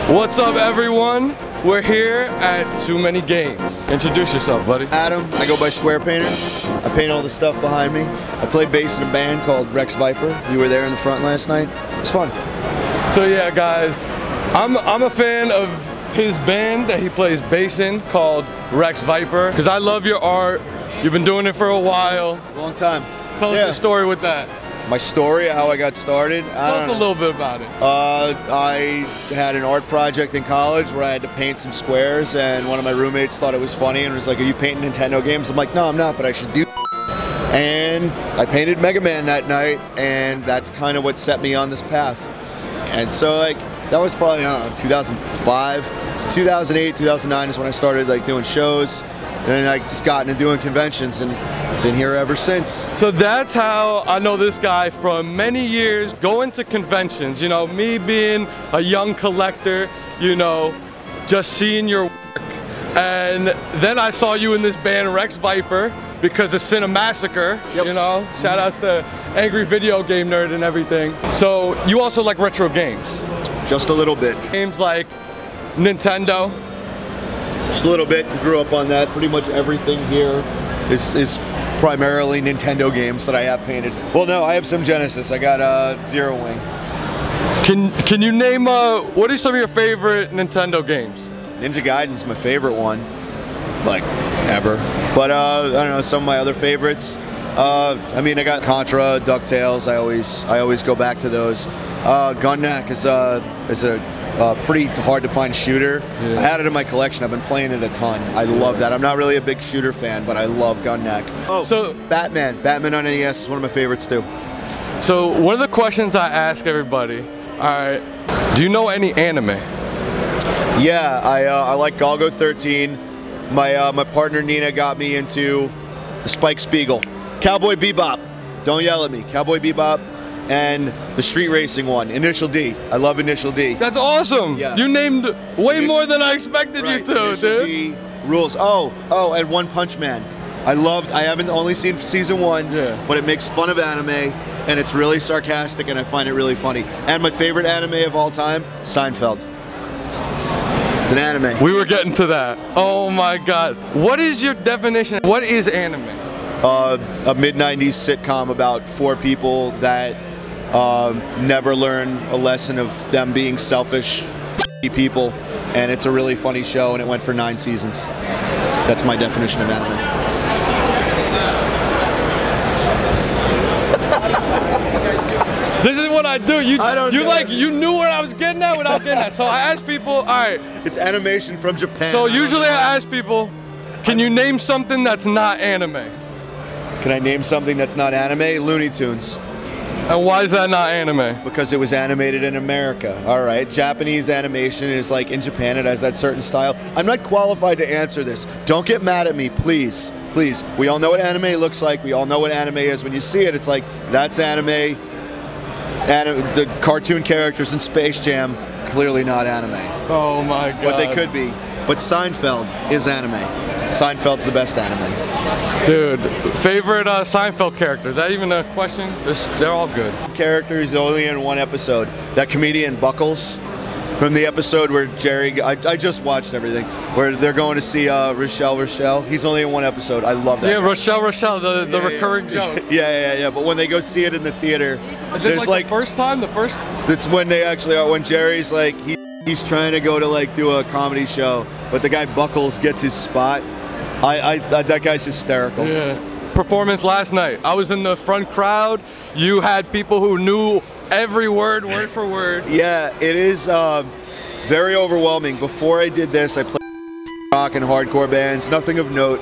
What's up, everyone? We're here at Too Many Games. Introduce yourself, buddy. Adam, I go by Square Painter. I paint all the stuff behind me. I play bass in a band called Rex Viper. You were there in the front last night. It was fun. So yeah, guys, I'm a fan of his band that he plays bass in called Rex Viper, because I love your art. You've been doing it for a while. Long time. Tell us your story with that. My story, how I got started. Tell us a little bit about it. I had an art project in college where I had to paint some squares, and one of my roommates thought it was funny and was like, "Are you painting Nintendo games?" I'm like, "No, I'm not, but I should do." And I painted Mega Man that night, and that's kind of what set me on this path. And so, like, that was probably, I don't know, 2005. So 2008, 2009 is when I started like doing shows, and then I just got into doing conventions and been here ever since. So that's how I know this guy from many years, going to conventions. You know, me being a young collector, you know, just seeing your work. And then I saw you in this band Rex Viper because of Cinemassacre, you know, shout outs to Angry Video Game Nerd and everything. So you also like retro games? Just a little bit. Games like Nintendo? Just a little bit, grew up on that. Pretty much everything here is primarily Nintendo games that I have painted. Well, no, I have some Genesis. I got Zero Wing. Can you name, what are some of your favorite Nintendo games? Ninja Gaiden's my favorite one, like, ever. But, I don't know, some of my other favorites. I mean, I got Contra, DuckTales, I always go back to those. Gunneck is a pretty hard to find shooter. Yeah. I had it in my collection. I've been playing it a ton. I love that. I'm not really a big shooter fan, but I love Gunneck. Oh, so Batman on NES is one of my favorites too. So one of the questions I ask everybody, all right, do you know any anime? Yeah, I like Golgo 13. My partner Nina got me into the Spike Spiegel, Cowboy Bebop. Don't yell at me, Cowboy Bebop. And the street racing one, Initial D. I love Initial D. That's awesome. Yeah. You named way more than I expected you to, Initial dude. D rules. Oh, and One Punch Man. I haven't only seen season 1, but it makes fun of anime, and it's really sarcastic, and I find it really funny. And my favorite anime of all time, Seinfeld. It's an anime. We were getting to that. Oh my God. What is your definition? What is anime? A mid-90s sitcom about 4 people that never learn a lesson of them being selfish people, and it's a really funny show, and it went for 9 seasons. That's my definition of anime. This is what I do. You knew what I was getting at without getting at. So I ask people, all right. It's animation from Japan. So usually I ask people, can you name something that's not anime? Can I name something that's not anime? Looney Tunes. And why is that not anime? Because it was animated in America. All right, Japanese animation is like in Japan, it has that certain style. I'm not qualified to answer this. Don't get mad at me, please. Please. We all know what anime looks like. We all know what anime is. When you see it, it's like, that's anime. The cartoon characters in Space Jam, clearly not anime. Oh my God. But they could be. But Seinfeld is anime. Seinfeld's the best anime. Dude, favorite Seinfeld character? Is that even a question? They're all good. Character is only in one episode. That comedian Buckles, from the episode where Jerry, I just watched everything, where they're going to see Rochelle. He's only in one episode. I love that. Yeah, Rochelle, the recurring joke. Yeah. But when they go see it in the theater, there's like the first time? That's when they actually are, when Jerry's like, he's trying to go to like do a comedy show, but the guy Buckles gets his spot. That guy's hysterical. Yeah. Performance last night. I was in the front crowd. You had people who knew every word for word. Yeah, it is very overwhelming. Before I did this, I played rock and hardcore bands, nothing of note.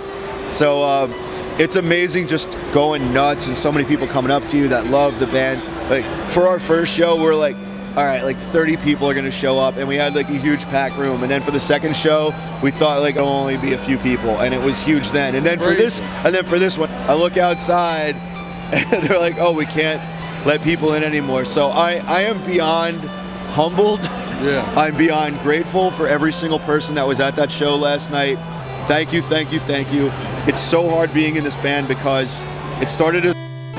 So it's amazing just going nuts and so many people coming up to you that love the band. Like for our first show, we're like, all right, like 30 people are gonna show up, and we had like a huge packed room. And then for the second show, we thought like it'll only be a few people, and it was huge then. And then for this one, I look outside, and they're like, oh, we can't let people in anymore. So I am beyond humbled. Yeah. I'm beyond grateful for every single person that was at that show last night. Thank you. It's so hard being in this band because it started as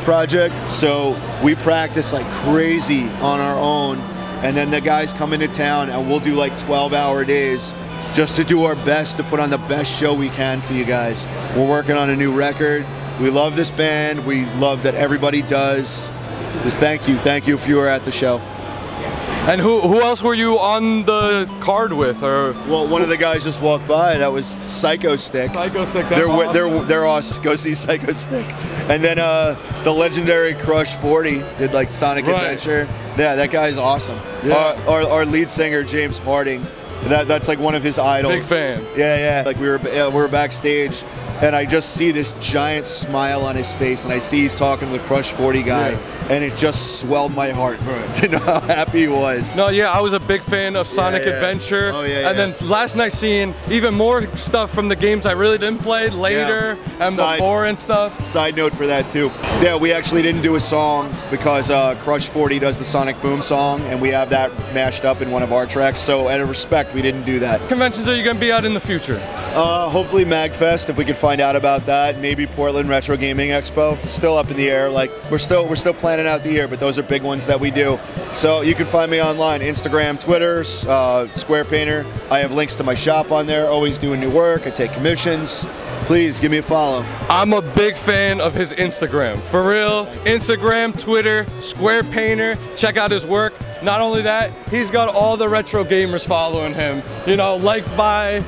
project, so we practice like crazy on our own, and then the guys come into town, and we'll do like 12-hour days just to do our best to put on the best show we can for you guys. We're working on a new record. We love this band. We love that everybody does. Just thank you if you were at the show. And who else were you on the card with? Or well, one of the guys just walked by. That was Psycho Stick. Psycho Stick. They're awesome. Go see Psycho Stick. And then the legendary Crush 40 did like Sonic Adventure. Yeah, that guy's awesome. Yeah. Our lead singer James Harding. That's like one of his idols. Big fan. Yeah. Like we were backstage, and I just see this giant smile on his face, and I see he's talking with Crush 40 guy, and it just swelled my heart to know how happy he was. No, yeah, I was a big fan of Sonic Adventure. Oh, yeah. And then last night seeing even more stuff from the games I really didn't play later and before and stuff. Side note for that too. Yeah, we actually didn't do a song because Crush 40 does the Sonic Boom song, and we have that mashed up in one of our tracks. So out of respect, we didn't do that. Conventions are you gonna be at in the future? Hopefully MagFest, if we could find out about that. Maybe Portland Retro Gaming Expo. Still up in the air. Like we're still planning out the year, but those are big ones that we do. So you can find me online, Instagram, Twitter, Square Painter. I have links to my shop on there. Always doing new work. I take commissions. Please give me a follow. I'm a big fan of his Instagram. For real, Instagram, Twitter, Square Painter. Check out his work. Not only that, he's got all the retro gamers following him. You know, liked by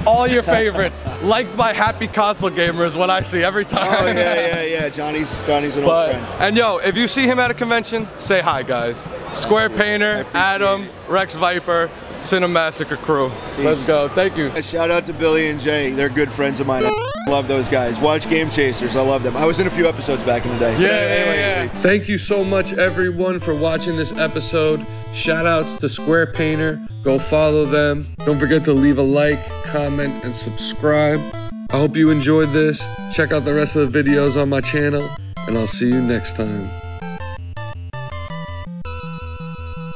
all your favorites. Liked by happy console gamers, what I see every time. Oh, yeah. Johnny's an old friend. And yo, if you see him at a convention, say hi, guys. Square Painter, Adam, Rex Viper, Cinemassacre crew. Peace. Let's go. Thank you. Shout out to Billy and Jay. They're good friends of mine. I love those guys. Watch Game Chasers. I love them. I was in a few episodes back in the day. Yeah. Thank you so much, everyone, for watching this episode. Shout outs to Square Painter. Go follow them. Don't forget to leave a like, comment, and subscribe. I hope you enjoyed this. Check out the rest of the videos on my channel, and I'll see you next time.